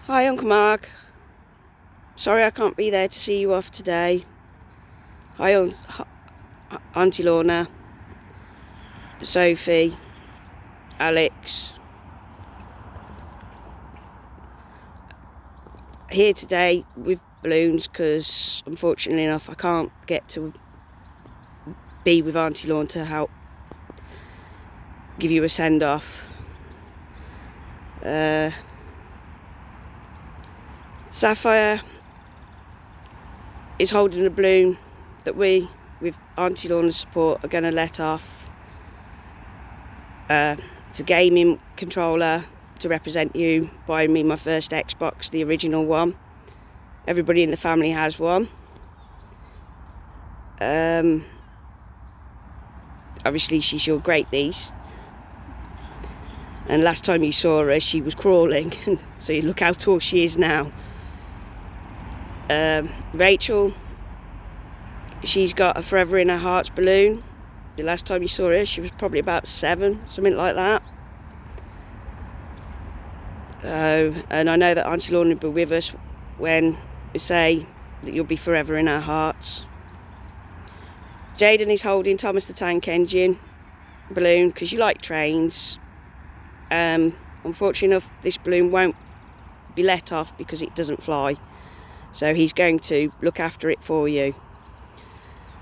Hi, Uncle Mark. Sorry I can't be there to see you off today. Hi, Auntie Lorna, Sophie, Alex. Here today with balloons because, unfortunately enough, I can't get to be with Auntie Lorna to help give you a send-off. Sapphire is holding a balloon that we, with Auntie Lorna's support, are going to let off. It's a gaming controller to represent you, buying me my first Xbox, the original one. Everybody in the family has one. Obviously she's your great niece, and last time you saw her she was crawling, so you look how tall she is now. Rachel, she's got a Forever in Her Heart's balloon. The last time you saw her she was probably about 7, something like that. And I know that Auntie Lorna will be with us when we say that you'll be forever in our hearts. Jaden is holding Thomas the Tank Engine balloon because you like trains. Unfortunately enough, this balloon won't be let off because it doesn't fly, so he's going to look after it for you.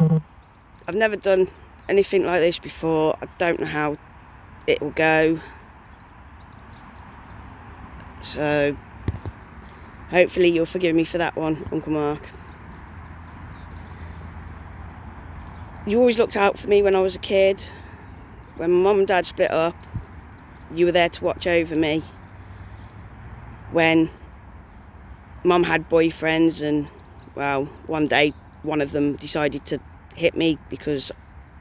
I've never done anything like this before. I don't know how it will go, so hopefully you'll forgive me for that one, Uncle Mark. You always looked out for me when I was a kid. When my mum and dad split up, you were there to watch over me. When Mum had boyfriends and, well, one day one of them decided to hit me because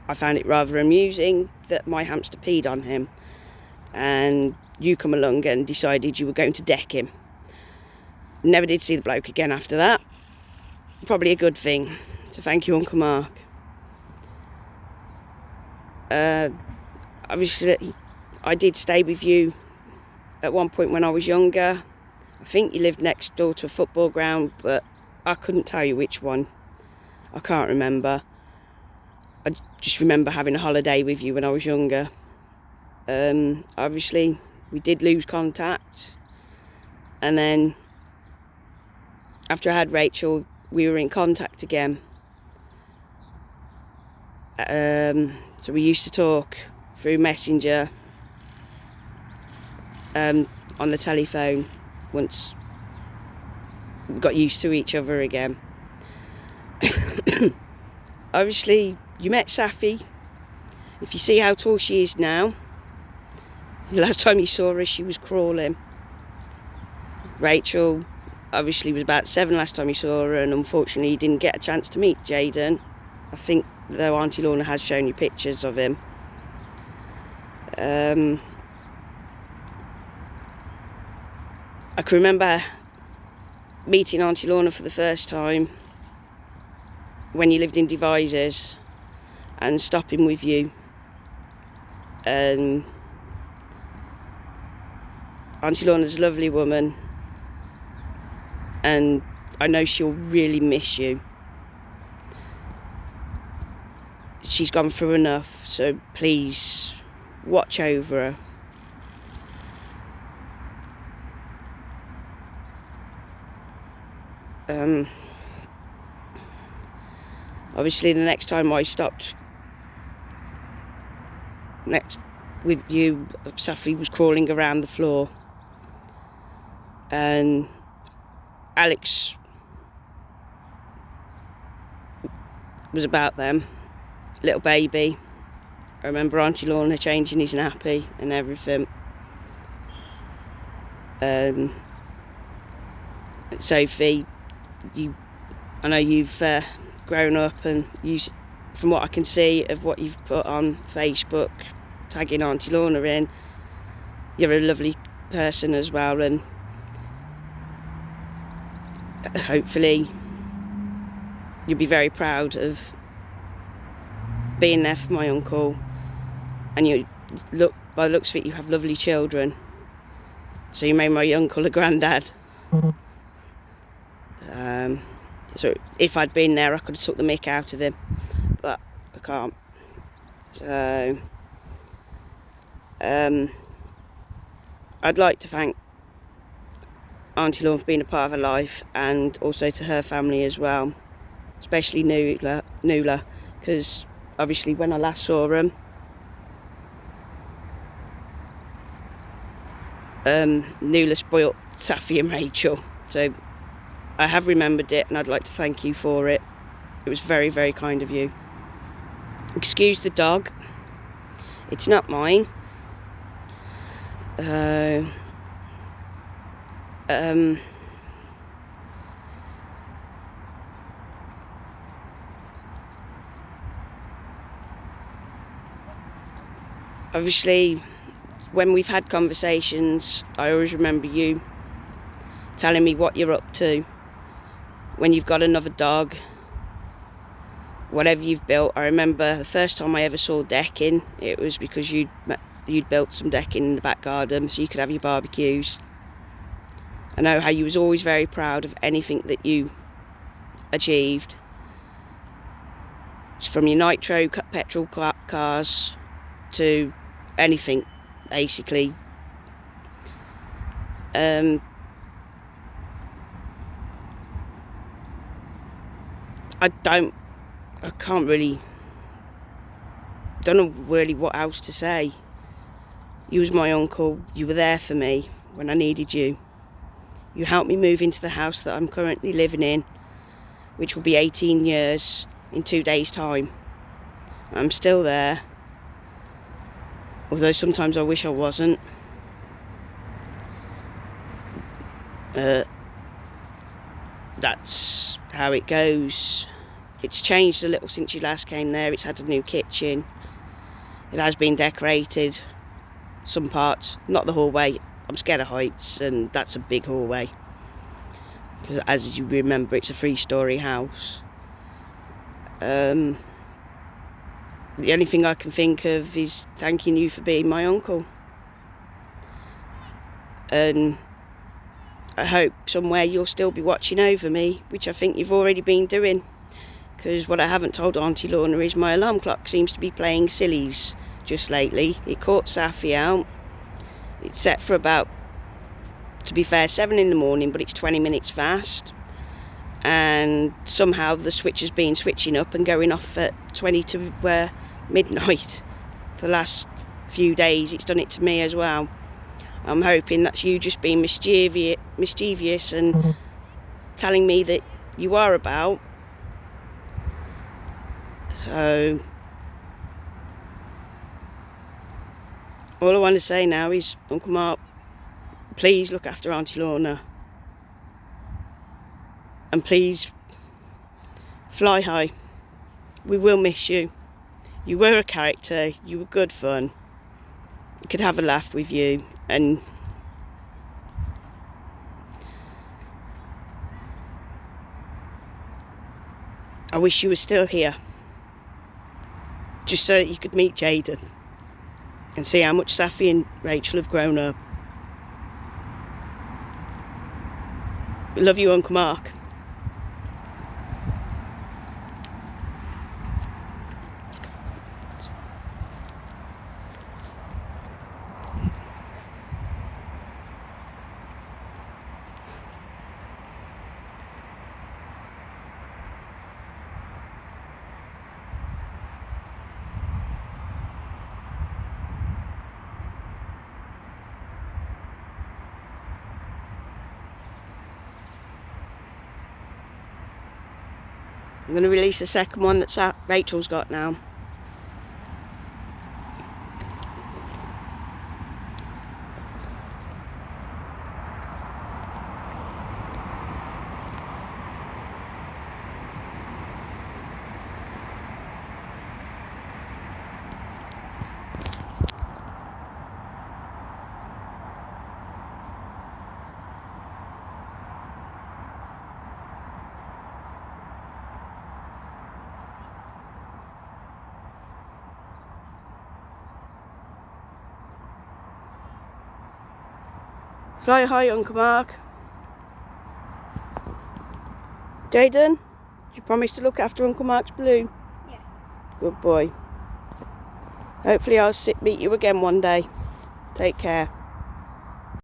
I found it rather amusing that my hamster peed on him, and you come along and decided you were going to deck him. Never did see the bloke again after that. Probably a good thing. So thank you, Uncle Mark. Obviously I did stay with you at one point when I was younger. I think you lived next door to a football ground, but I couldn't tell you which one. I can't remember. I just remember having a holiday with you when I was younger. Obviously we did lose contact, and then after I had Rachel we were in contact again. So we used to talk through Messenger, on the telephone, once we got used to each other again. Obviously you met Safi. If you see how tall she is now, the last time you saw her she was crawling. Rachel obviously was about 7 last time you saw her, and unfortunately you didn't get a chance to meet Jaden. I think though Auntie Lorna has shown you pictures of him. I can remember meeting Auntie Lorna for the first time when you lived in Devizes and stopping with you. Auntie Lorna's a lovely woman, and I know she'll really miss you. She's gone through enough, so please watch over her. Obviously the next time I stopped with you, Safi was crawling around the floor, and Alex was about them, little baby. I remember Auntie Lorna changing his nappy and everything. Sophie, I know you've grown up, and you, from what I can see of what you've put on Facebook tagging Auntie Lorna in, you're a lovely person as well, and hopefully you'll be very proud of being there for my uncle. And you look, by the looks of it, you have lovely children, so you made my uncle a granddad. So if I'd been there, I could have took the mick out of him, but I can't. So I'd like to thank Auntie Lawn for being a part of her life, and also to her family as well, especially Nuala, because obviously when I last saw them, Nuala spoilt Safi and Rachel, so I have remembered it, and I'd like to thank you for it. It was very, very kind of you. Excuse the dog, it's not mine. Obviously, when we've had conversations, I always remember you telling me what you're up to when you've got another dog, whatever you've built. I remember the first time I ever saw decking, it was because you'd built some decking in the back garden so you could have your barbecues. I know how you was always very proud of anything that you achieved, from your nitro petrol cars to anything, basically. I don't know really what else to say. You was my uncle, you were there for me when I needed you. You helped me move into the house that I'm currently living in, which will be 18 years in 2 days' time. I'm still there, although sometimes I wish I wasn't. That's how it goes. It's changed a little since you last came there. It's had a new kitchen. It has been decorated, some parts, not the hallway. I'm scared of heights, and that's a big hallway. Because as you remember, it's a 3-storey house. The only thing I can think of is thanking you for being my uncle. And I hope somewhere you'll still be watching over me, which I think you've already been doing. Because what I haven't told Auntie Lorna is my alarm clock seems to be playing sillies just lately. It caught Safi out. It's set for about, to be fair, 7 in the morning, but it's 20 minutes fast. And somehow the switch has been switching up and going off at 20 to midnight. For the last few days, it's done it to me as well. I'm hoping that's you just being mischievous and telling me that you are about. So all I want to say now is, Uncle Mark, please look after Auntie Lorna. And please fly high. We will miss you. You were a character, you were good fun. We could have a laugh with you, and I wish you were still here, just so that you could meet Jaden and see how much Safi and Rachel have grown up. I love you, Uncle Mark. I'm going to release the second one that Rachel's got now. Fly high, Uncle Mark. Jayden, do you promise to look after Uncle Mark's balloon? Yes. Good boy. Hopefully I'll meet you again one day. Take care.